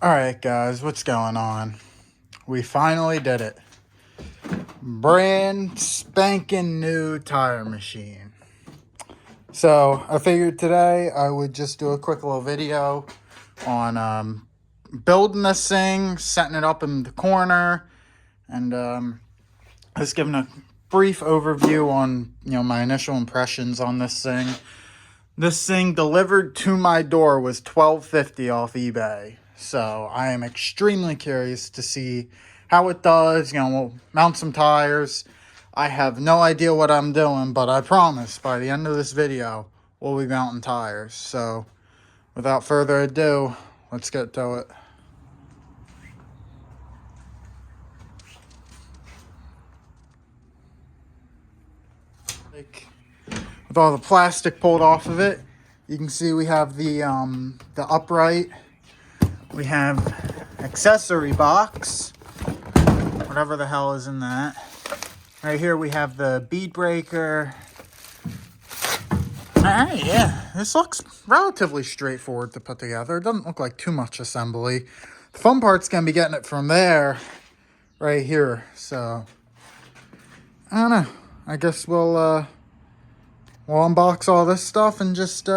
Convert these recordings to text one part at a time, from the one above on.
Alright guys, what's going on? We finally did it. Brand spanking new tire machine. So I figured today I would just do a quick little video on building this thing, setting it up in the corner, and just giving a brief overview on my initial impressions on this thing. This thing delivered to my door was $12.50 off eBay. So I am extremely curious to see how it does. We'll mount some tires. I have no idea what I'm doing, but I promise by the end of this video, we'll be mounting tires. So without further ado, let's get to it. With all the plastic pulled off of it, you can see we have the upright. We have accessory box, whatever the hell is in that. Right here we have the bead breaker. Alright, yeah, this looks relatively straightforward to put together. It doesn't look like too much assembly. The fun part's gonna be getting it from there, right here. So, I don't know. I guess we'll unbox all this stuff and just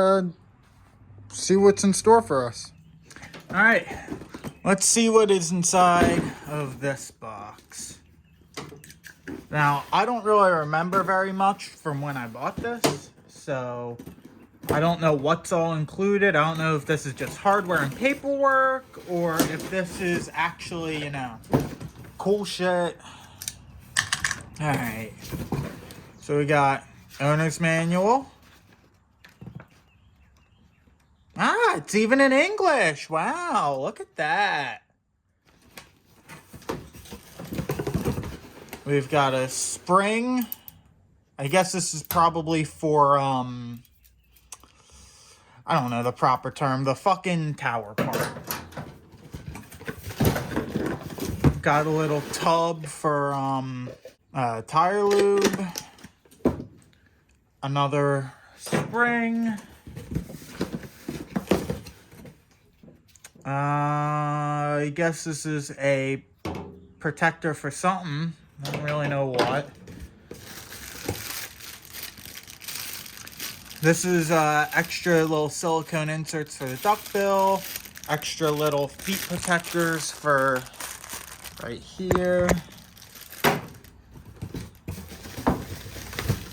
see what's in store for us. Alright, let's see what is inside of this box. Now, I don't really remember very much from when I bought this, so I don't know what's all included. I don't know if this is just hardware and paperwork, or if this is actually, cool shit. Alright, so we got owner's manual. Ah, it's even in English. Wow, look at that. We've got a spring. I guess this is probably for, I don't know the proper term, the fucking tower part. Got a little tub for, tire lube. Another spring. I guess this is a protector for something. I don't really know what. This is extra little silicone inserts for the duckbill. Extra little feet protectors for right here.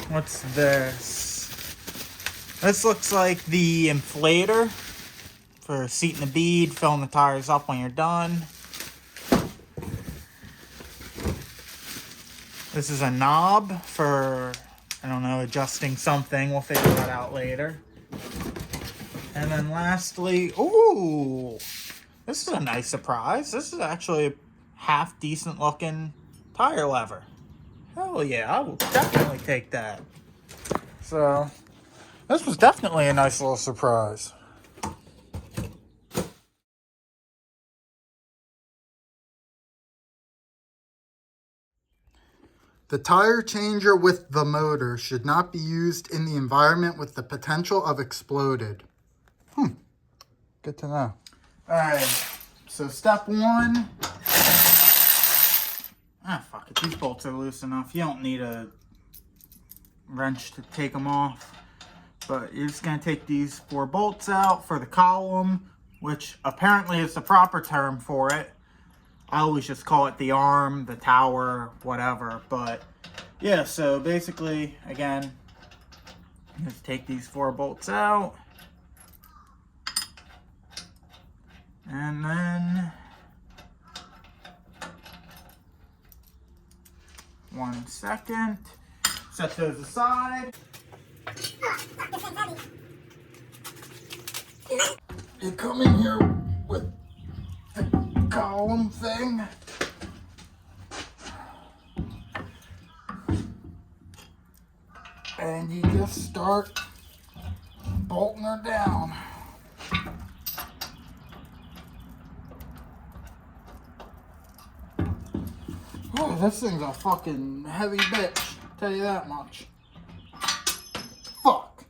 What's this? This looks like the inflator for seating the bead, filling the tires up when you're done. This is a knob for, I don't know, adjusting something. We'll figure that out later. And then lastly, ooh, this is a nice surprise. This is actually a half decent looking tire lever. Hell yeah, I will definitely take that. So, this was definitely a nice little surprise. The tire changer with the motor should not be used in the environment with the potential of exploded. Good to know. Alright, so step one. Fuck it, these bolts are loose enough. You don't need a wrench to take them off. But you're just going to take these 4 bolts out for the column, which apparently is the proper term for it. I always just call it the arm, the tower, whatever. But yeah, so basically, again, just take these 4 bolts out. And then 1 second. Set those aside. You come in here with the column thing. And you just start bolting her down. Oh, this thing's a fucking heavy bitch, tell you that much. Fuck.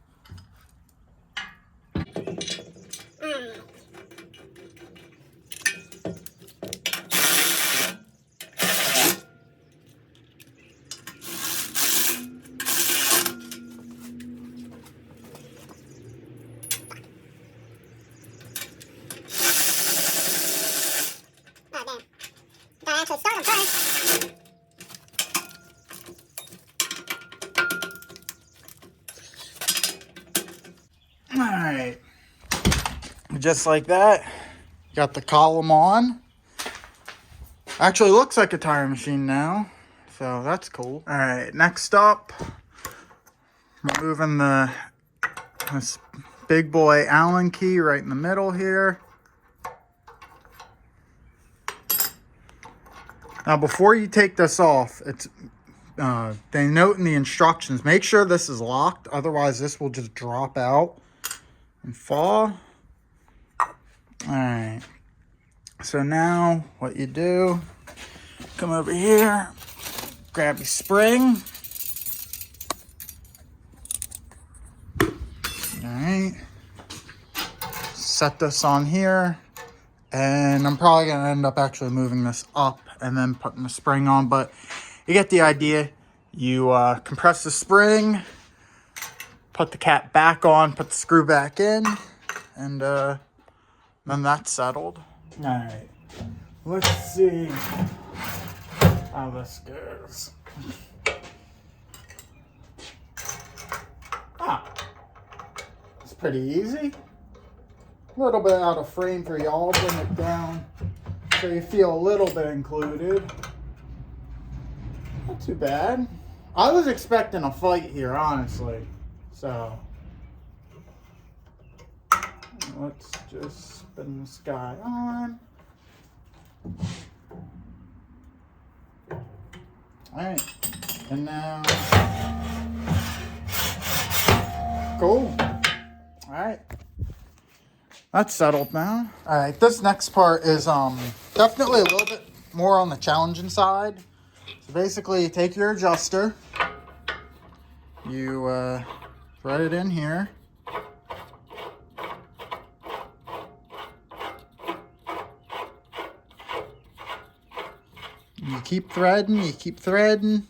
right, just like that, got the column on. Actually looks like a tire machine now, so that's cool. All right, next up, removing this big boy Allen key right in the middle here. Now before you take this off, they note in the instructions, make sure this is locked, otherwise this will just drop out and fall. All right, so now what you do, come over here, grab your spring. All right, set this on here, and I'm probably gonna end up actually moving this up and then putting the spring on, but you get the idea. You compress the spring, put the cap back on, put the screw back in, and then that's settled. All right, let's see how this goes. It's pretty easy. A little bit out of frame for y'all, bring it down so you feel a little bit included. Not too bad. I was expecting a fight here, honestly. So let's just spin this guy on. Alright, and now, cool. Alright, that's settled now. Alright, this next part is definitely a little bit more on the challenging side. So basically, you take your adjuster, you thread it in here. You keep threading, you keep threading.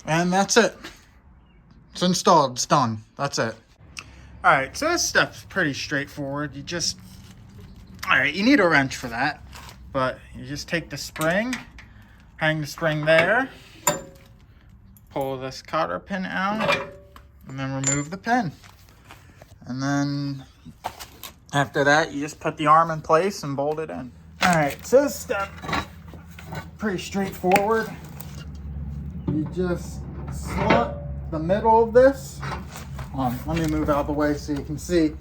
And that's it. It's installed, it's done. That's it. Alright, so this step's pretty straightforward. You just, alright, you need a wrench for that. But you just take the spring, hang the spring there, pull this cotter pin out, and then remove the pin. And then after that, you just put the arm in place and bolt it in. All right, so this step, pretty straightforward. You just slot the middle of this. Let me move out of the way so you can see.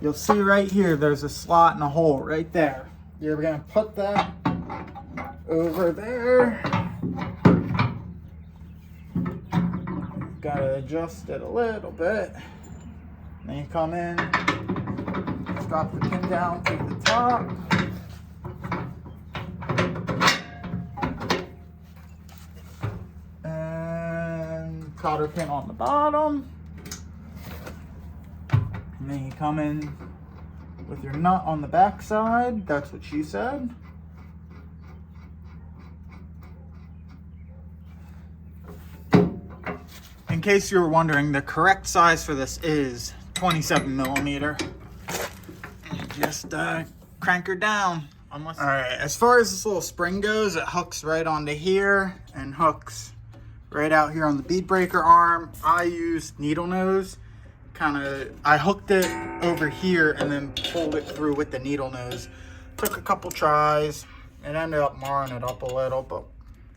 You'll see right here, there's a slot and a hole right there. You're gonna put that over there. Gotta adjust it a little bit. Then you come in, drop the pin down to the top. And cotter pin on the bottom. And then you come in with your nut on the back side. That's what she said. In case you were wondering, the correct size for this is 27 millimeter. Just crank her down. All right, as far as this little spring goes, it hooks right onto here and hooks right out here on the bead breaker arm. I used needle nose. I hooked it over here and then pulled it through with the needle nose. Took a couple tries. It ended up marring it up a little, but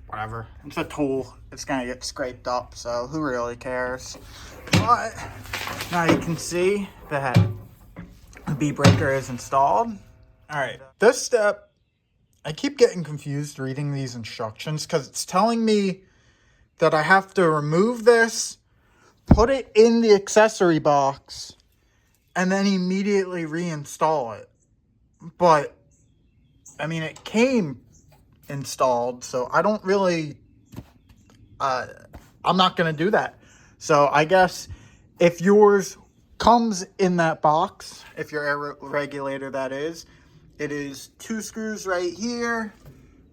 whatever. It's a tool. It's gonna get scraped up, so who really cares? But now you can see that the bead breaker is installed. All right, this step, I keep getting confused reading these instructions because it's telling me that I have to remove this, put it in the accessory box, and then immediately reinstall it. But, I mean, it came installed, so I don't really, I'm not going to do that. So I guess if yours comes in that box, if your air regulator that is, it is 2 screws right here,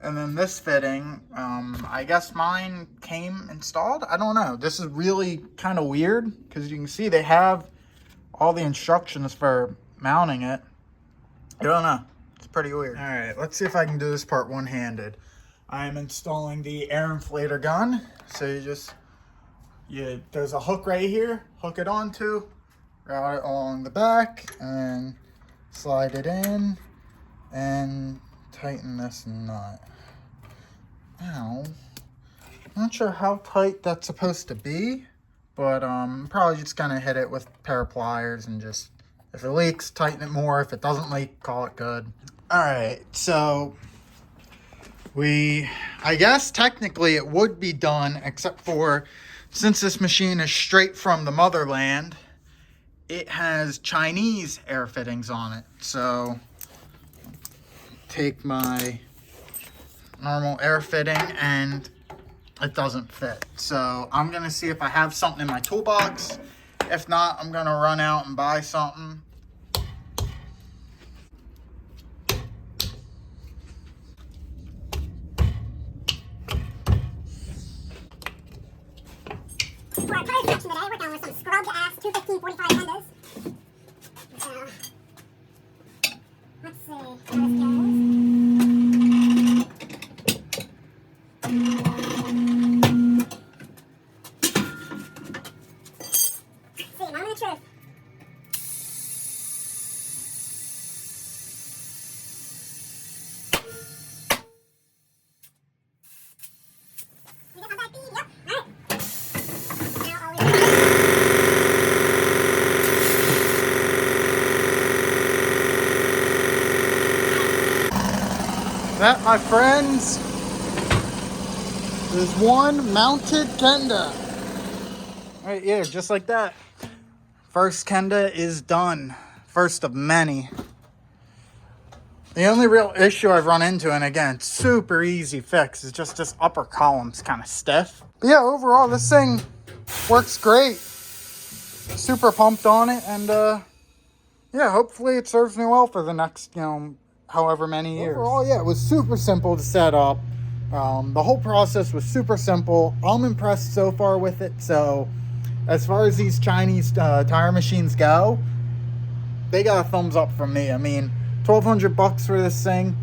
and then this fitting, I guess mine came installed. I don't know. This is really kind of weird because you can see they have all the instructions for mounting it. I don't know. It's pretty weird. All right, let's see if I can do this part one-handed. I am installing the air inflator gun. So there's a hook right here, hook it onto, route it along the back, and slide it in, and tighten this nut. Now, I'm not sure how tight that's supposed to be, but probably just gonna hit it with a pair of pliers and just, if it leaks, tighten it more. If it doesn't leak, call it good. All right, so I guess technically it would be done, except for since this machine is straight from the motherland, it has Chinese air fittings on it. So take my normal air fitting and it doesn't fit. So I'm gonna see if I have something in my toolbox. If not, I'm gonna run out and buy something. For our tire section today, we're going with some scrubbed ass 215/45 Hondas. So, let's see how this goes. See, moment of truth. You got my back bead? Yep. Alright. Now all we That, my friends, is one mounted Kenda. Right here, just like that. First Kenda is done. First of many. The only real issue I've run into, and again, it's super easy fix, is just this upper column's kind of stiff. But yeah, overall, this thing works great. Super pumped on it, and yeah, hopefully it serves me well for the next, however many years. Overall, yeah, it was super simple to set up. The whole process was super simple. I'm impressed so far with it. So as far as these Chinese tire machines go, they got a thumbs up from me. I mean, $1,200 for this thing,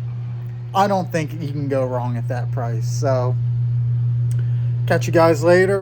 I don't think you can go wrong at that price. So catch you guys later.